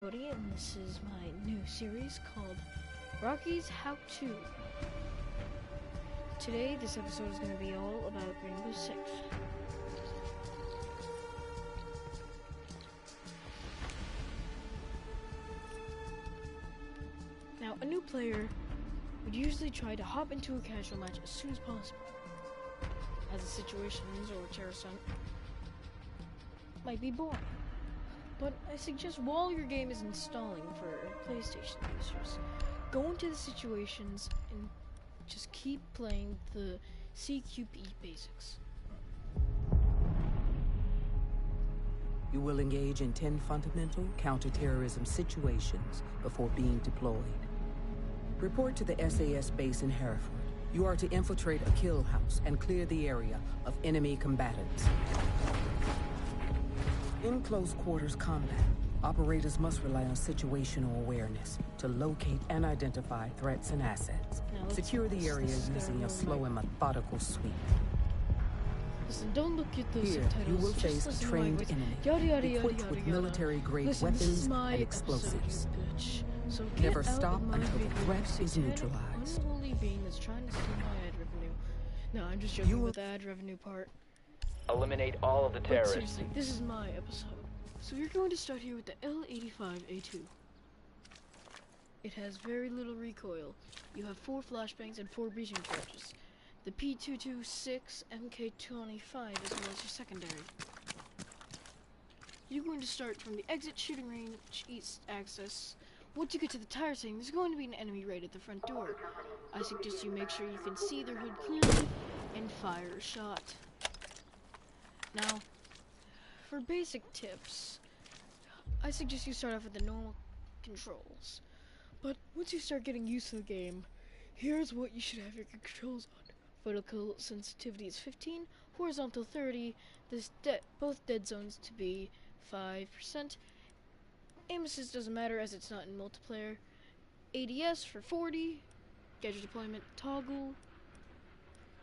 And this is my new series called Rocky's How To. Today, this episode is going to be all about Rainbow Six. Now, a new player would usually try to hop into a casual match as soon as possible, as the situations or terrorist hunt might be boring. But I suggest while your game is installing for PlayStation users, go into the situations and just keep playing the CQB basics. You will engage in 10 fundamental counterterrorism situations before being deployed. Report to the SAS base in Hereford. You are to infiltrate a kill house and clear the area of enemy combatants. In close quarters combat, operators must rely on situational awareness to locate and identify threats and assets. Secure the area using a slow and methodical sweep. Listen, don't look at those Here, subtitles. you will just face a trained enemy, equipped with military-grade weapons and explosives. So Never stop until the threat is neutralized. Unholy being that's trying to steal my ad revenue. No, I'm just joking with the ad revenue part. Eliminate all of the But terrorists. seriously, this is my episode. So we're going to start here with the L85A2. It has very little recoil. You have 4 flashbangs and 4 breaching charges. The P226 MK25 as well as your secondary. You're going to start from the exit shooting range east access. Once you get to the tire setting, there's going to be an enemy right at the front door. I suggest you make sure you can see their hood clearly and fire a shot. Now, for basic tips, I suggest you start off with the normal controls. But once you start getting used to the game, here's what you should have your controls on. Vertical sensitivity is 15, horizontal 30, both dead zones to be 5%. Aim assist doesn't matter as it's not in multiplayer. ADS for 40, gadget deployment toggle,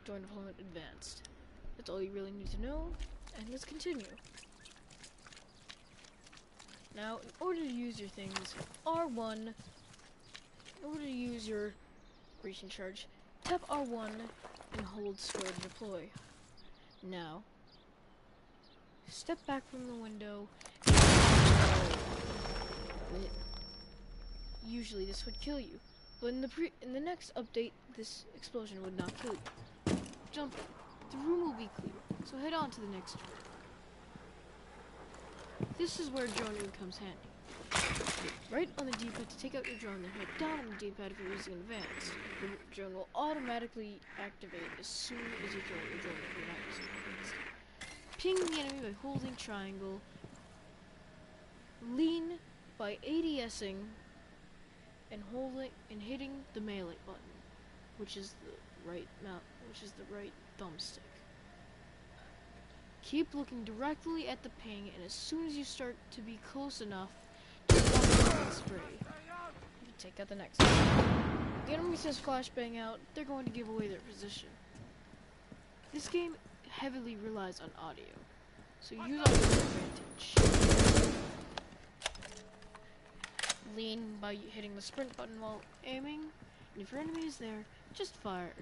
joint deployment advanced. That's all you really need to know. And let's continue. Now, in order to use your things, R1, in order to use your breaching charge, tap R1 and hold square to deploy. Now, step back from the window. Usually this would kill you, but in the next update, this explosion would not kill you. Jump. The room will be clear, so head on to the next room. This is where droning comes handy. Right on the D-pad to take out your drone, then head down on the D-pad if you're using advanced. The drone will automatically activate as soon as you throw your drone if you're not using advanced. Ping the enemy by holding triangle. Lean by ADSing and hitting the melee button, which is the right thumbstick. Keep looking directly at the ping, and as soon as you start to be close enough to spray, you take out the next one. The enemy says flashbang out, they're going to give away their position. This game heavily relies on audio, so use audio to your advantage. Lean by hitting the sprint button while aiming, and if your enemy is there, just fire.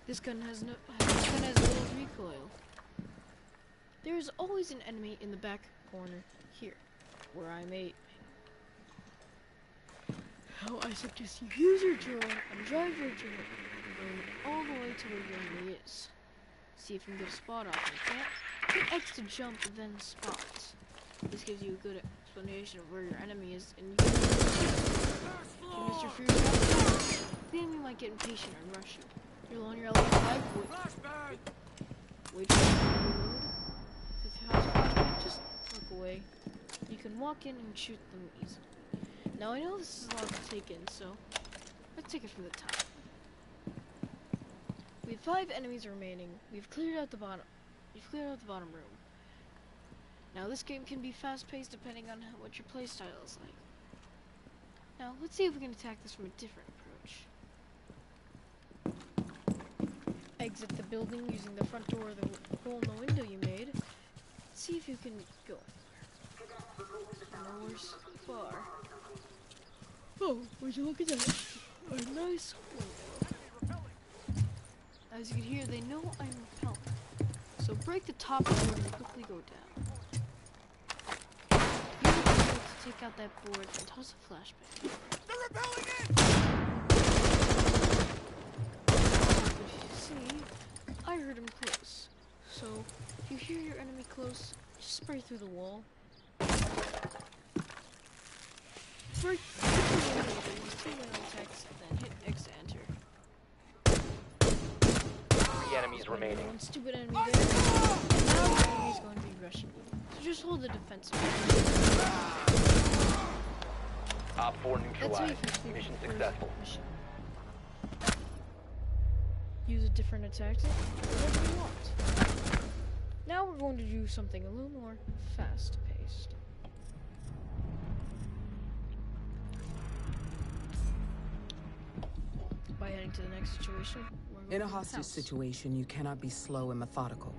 This gun has little recoil. There is always an enemy in the back corner here, where I'm aiming. Now I suggest you use your drone and drive your drone all the way to where your enemy is. See if you can get a spot off. If you can't, hit X to jump, then spot. This gives you a good explanation of where your enemy is, and you can use your free shot. The enemy might get impatient and rush you. You're on your L5, wait for it to reload. If it has flashbang, just look away. You can walk in and shoot them easily. Now I know this is a lot to take in, so let's take it from the top. We have 5 enemies remaining. We've cleared out the bottom room. Now this game can be fast-paced depending on what your playstyle is like. Now let's see if we can attack this from a different approach. Exit the building using the front door or the hole in the window you made. See if you can go anywhere. far. Oh, would you look at that? A nice window. As you can hear, they know I'm repelling. So break the top board and quickly go down. Use the board to take out that board and toss a flashbang. They're repelling it! If you see, I heard him close. So, if you hear your enemy close, just spray through the wall. Break the window, use 2 window attacks, then hit X to enter. 3 enemies remaining. One stupid enemy there, and now the enemy's going to be rushing you. So just hold the defensive. Op 4 That's how you neutralized. complete Mission the first successful. mission. Use a different attack, whatever you want. Now we're going to do something a little more fast-paced. By heading to the next situation, we're going In a to the hostage house. situation, you cannot be slow and methodical.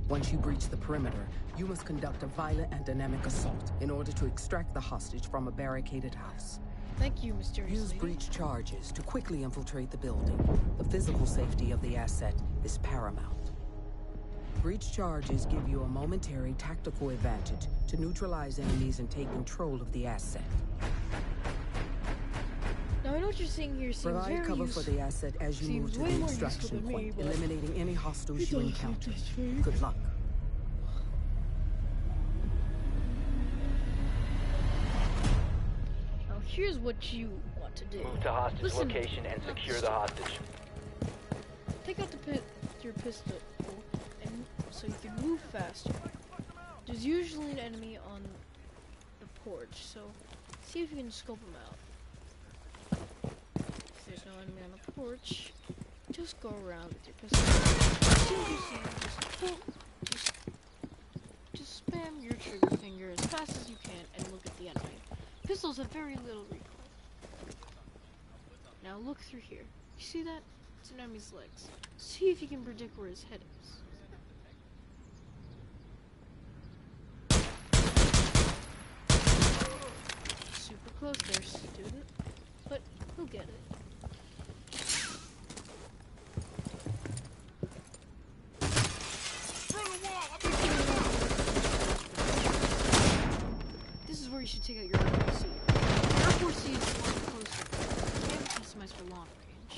Once you breach the perimeter, you must conduct a violent and dynamic assault in order to extract the hostage from a barricaded house. Thank you, mysterious Use lady. breach charges to quickly infiltrate the building. The physical safety of the asset is paramount. Breach charges give you a momentary tactical advantage to neutralize enemies and take control of the asset. Now I know what you're seeing here seems Provide very cover for the asset as you move seems to way the more useful extraction than me, point, but eliminating any hostiles it you doesn't encounter. taste very Good luck. Now here's what you want to do. Move to hostage Listen, location and secure the hostage. take out your pistol, and so you can move faster. There's usually an enemy on the porch, so see if you can scope him out. If there's no enemy on the porch, just go around with your pistol. As soon as you see him, just pull, just spam your trigger finger as fast as you can and look at the enemy. Pistols have very little recoil. Now look through here. You see that? It's an enemy's legs. See if you can predict where his head is. Super close there, student. But he'll get it. This is where you should take out your R4C. R4C is the one closer. You can't customize for long range.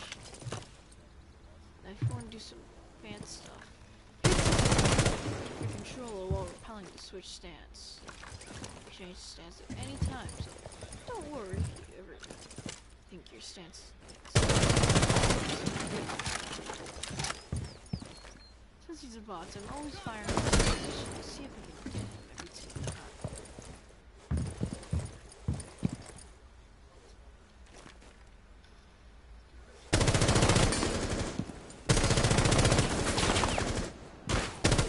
Now if you want to do some fancy stuff, your controller while repelling to switch stance. Change stance at any time, so don't worry if you ever think your stance Since he's a bot, I'm always firing on his position to see if we can get him every single time.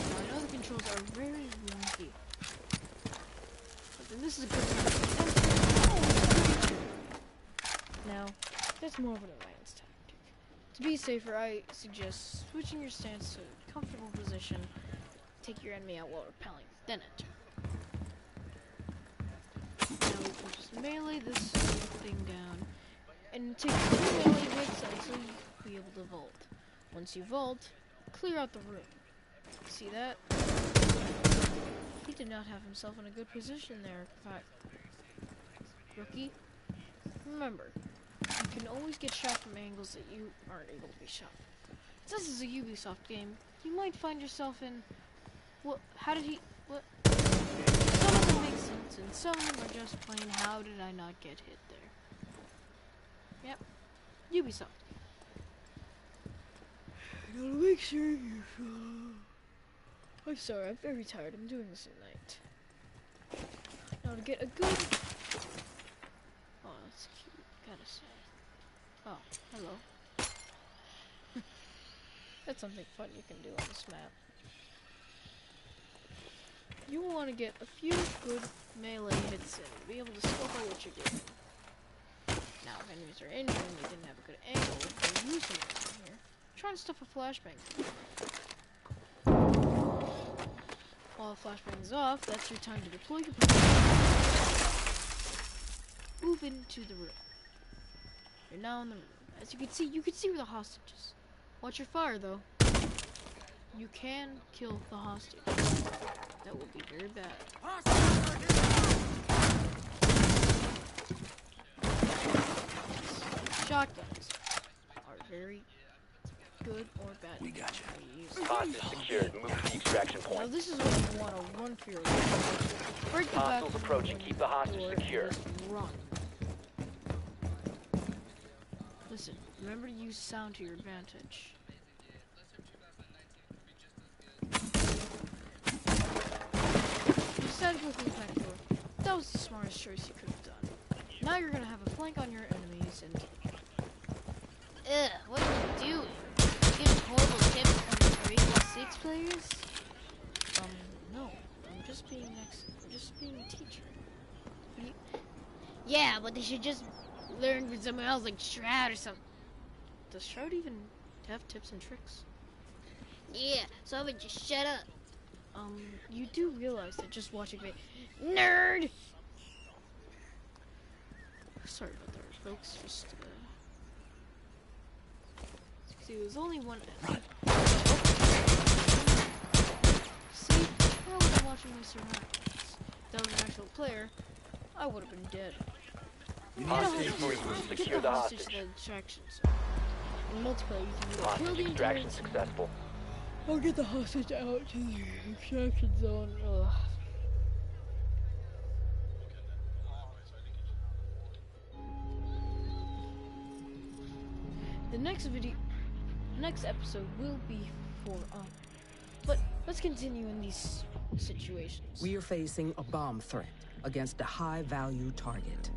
Now I know the controls are very wonky, but then this is a good time to Now, that's more of an alliance tactic. To be safer, I suggest switching your stance to a comfortable position, take your enemy out while repelling, then enter. Now we can just melee this thing down, and take 2 melee hits until you'll be able to vault. Once you vault, clear out the room. See that? He did not have himself in a good position there, rookie. Remember, you can always get shot from angles that you aren't able to be shot from. Since this is a Ubisoft game, you might find yourself in... What? How did he... What? Some of them make sense, and some of them are just plain, how did I not get hit there? Yep. Ubisoft. I gotta make sure you... I'm sorry, I'm very tired. I'm doing this at night. Now to get a good... Oh, that's cute. Gotta say. Oh, hello. That's something fun you can do on this map. You want to get a few good melee hits in, be able to scope out what you're doing. Now, if enemies are injured and you didn't have a good angle, or use something here, try and stuff a flashbang. While the flashbang is off, that's your time to deploy your move into the room. You're now in the room. As you can see where the hostage is. Watch your fire, though. You can kill the hostage. That will be very bad. Shotguns are very good or bad. We got you. Hostage secured. Move to the extraction Now point. this is what you want to run for your life. Break the back Hostiles approaching. Keep the hostage door secure. and just run. Listen, remember to use sound to your advantage. You decided to go through the back door. That was the smartest choice you could have done. Now you're gonna have a flank on your enemies and... Ugh, what are you doing? Giving horrible tips on grade 6 players? No. I'm just being a teacher. Yeah, but they should just learn from someone else like Shroud or something. Does Shroud even have tips and tricks? Yeah, someone just shut up. You do realize that just watching me... Nerd! Sorry about that, folks. Just, see, there's only one enemy. See? Now when I'm watching my surroundings, if that was an actual player, I would have been dead. Hostage free. Get Secure the the hostage to hostage. the extraction zone. In multiplayer, you can either kill Hostage the extraction entire team successful. or get the hostage out to the extraction zone. Ugh. The next episode will be for, but let's continue in these situations. We are facing a bomb threat against a high-value target.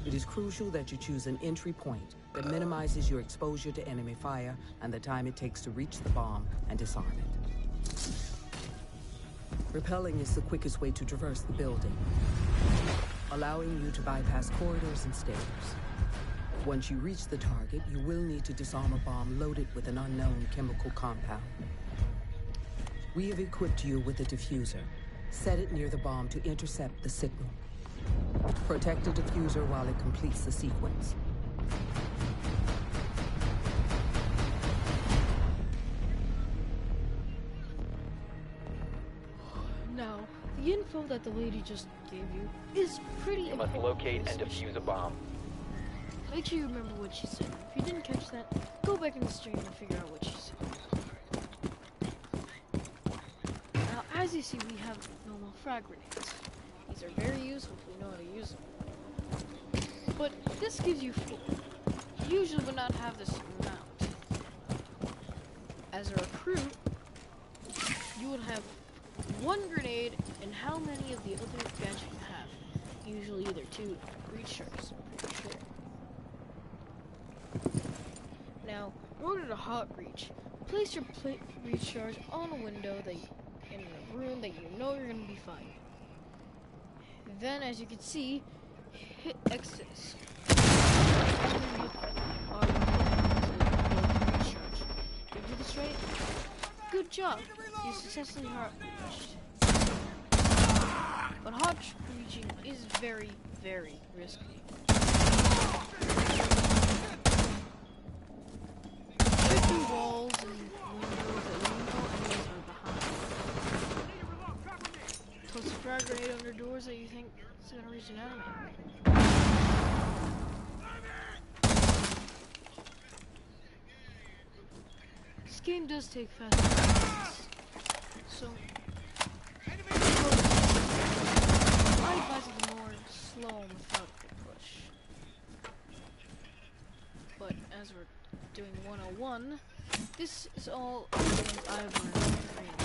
It is crucial that you choose an entry point that minimizes your exposure to enemy fire and the time it takes to reach the bomb and disarm it. Rappelling is the quickest way to traverse the building, allowing you to bypass corridors and stairs. Once you reach the target, you will need to disarm a bomb loaded with an unknown chemical compound. We have equipped you with a diffuser. Set it near the bomb to intercept the signal. Protect the diffuser while it completes the sequence. Now, the info that the lady just gave you is pretty You must important. locate and defuse a bomb. Make sure you remember what she said. If you didn't catch that, go back in the stream and figure out what she said. Now, as you see, we have normal frag grenades. These are very useful if you know how to use them. But this gives you 4. You usually would not have this amount. As a recruit, you would have 1 grenade, and how many of the other gadgets you have? Usually either 2 breach sharks, I'm pretty sure. Now, in order to hot breach, place your breach charge on a window in a room that you know you're gonna be fine. Then, as you can see, hit X's. Did you do this right? Good job. You successfully hot breached. But hot breaching is very, very risky. Breaking walls and windows that you know enemies are behind. Toss a frag grenade under doors that you think is gonna reach an enemy. This game does take fast seconds, so I advise it more slow and methodical push. But as we're doing 101, this is all things I've learned in training.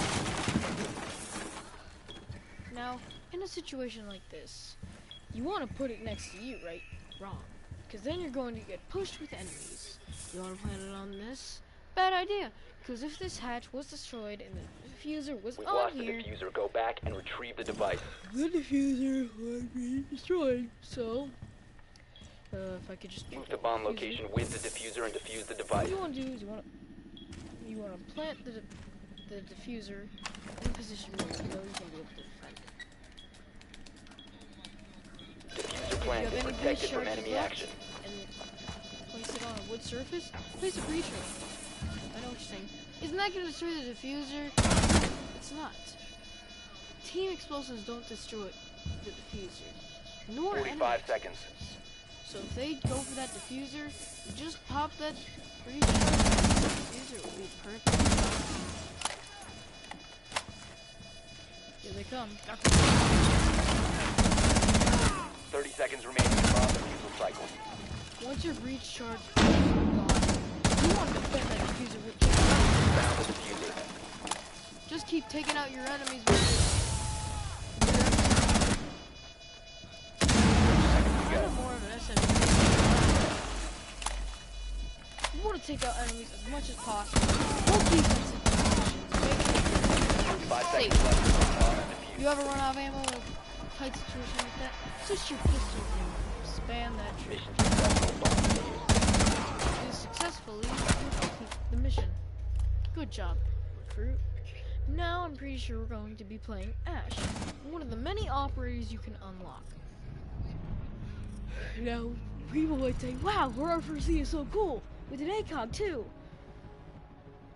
Now, in a situation like this, you want to put it next to you, right? Wrong. Because then you're going to get pushed with enemies. You want to plant it on this? Bad idea. Because if this hatch was destroyed and the diffuser was We've on lost the here, diffuser. Go back and retrieve the device. the diffuser would be destroyed. So, if I could just Move to bomb location with the diffuser and defuse the what device. you want to do is you want to plant the diffuser in a position where you know you can be able to defend it. Diffuser plan you have is any breach protected from charges enemy left, action. and place it on a wood surface, place a breach ring. I know what you're saying. Isn't that going to destroy the diffuser? It's not. Team explosives don't destroy the diffuser, nor 45 seconds. So if they go for that diffuser, just pop that breach charge. The diffuser will be perfect. Here they come. 30 seconds remaining in bomb defusal cycle. Once your breach charge is gone, you want to defend that diffuser with Found the diffuser. just keep taking out your enemies with it. Kind of more of an SMG. You want to take out enemies as much as possible. Hold defensive positions. 5 Safe. seconds left until bomb is You ever run out of ammo in a tight situation like that? Switch your pistol and spam that defused. trigger. Mission successful. Bomb defused. You successfully complete the mission. Good job, recruit. Now I'm pretty sure we're going to be playing Ash, one of the many operators you can unlock. Now, people might say, wow, her R6SIGE is so cool, with an ACOG too.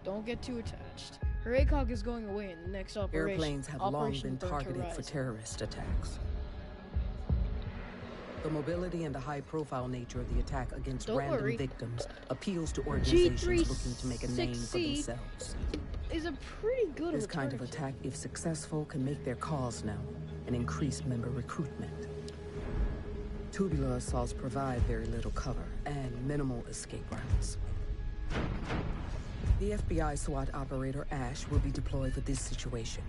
Don't get too attached. Her ACOG is going away in the next operation. Airplanes have long been targeted for terrorist attacks. The mobility and the high-profile nature of the attack against Don't random worry. victims appeals to organizations looking to make a name for G360 themselves. Is a pretty good This of a kind of target. attack, if successful, can make their cause known and increase member recruitment. Tubular assaults provide very little cover and minimal escape routes. The FBI SWAT operator Ash will be deployed for this situation.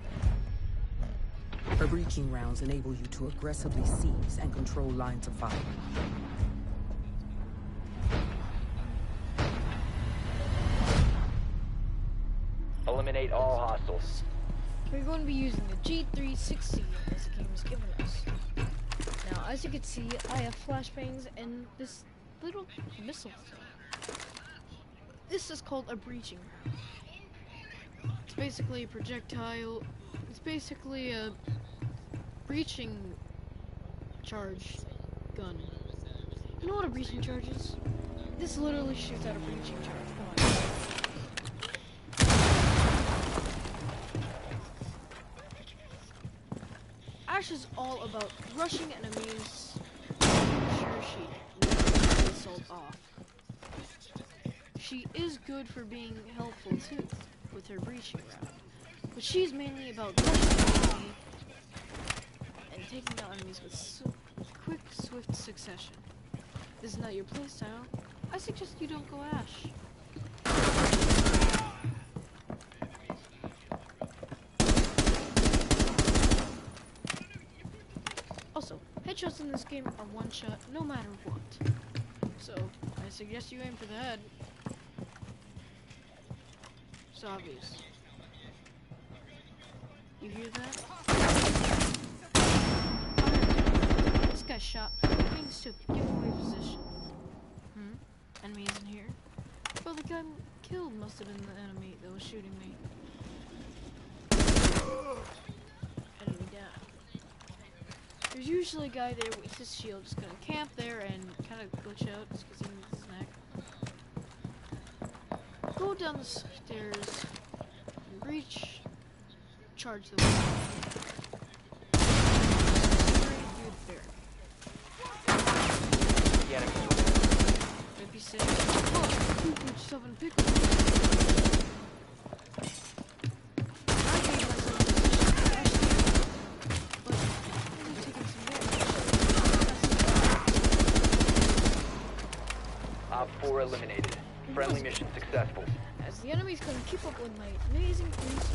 Her breaching rounds enable you to aggressively seize and control lines of fire. Eliminate all hostiles. We're going to be using the G360 as the game is given us. Now, as you can see, I have flashbangs and this little missile thing. This is called a breaching round. It's basically a projectile. It's basically a breaching charge gun. You know what a breaching charge is? This literally shoots out a breaching charge. Come on. Ash is all about rushing enemies, making sure she knocks the assault off. She is good for being helpful too, with her breaching round. But she's mainly about rushing the enemy and taking out enemies with quick, swift succession. This is not your playstyle. I suggest you don't go Ash. Also, headshots in this game are one shot no matter what. So, I suggest you aim for the head. It's obvious. You hear that? Fire. This guy's shot. Being stupid. Give away position. Enemy isn't here. Well, the guy killed must have been the enemy that was shooting me. Enemy down. There's usually a guy there with his shield just gonna camp there and kind of glitch out just because he needs a snack. Go down the stairs and breach. Charge the wall. The enemy. Might be safe. Oh, you put yourself in a pickle. I made myself in a position to dash you, but I'm taking some damage. Op 4 eliminated. Friendly mission successful. As the enemy's gonna keep up with my amazing police,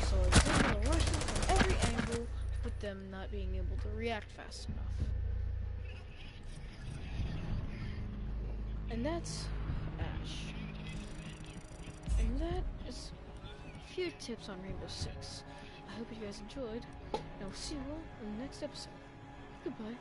so I was able to rush them from every angle, with them not being able to react fast enough. And that's Ash. And that is a few tips on Rainbow Six. I hope you guys enjoyed, and I'll see you all in the next episode. Goodbye.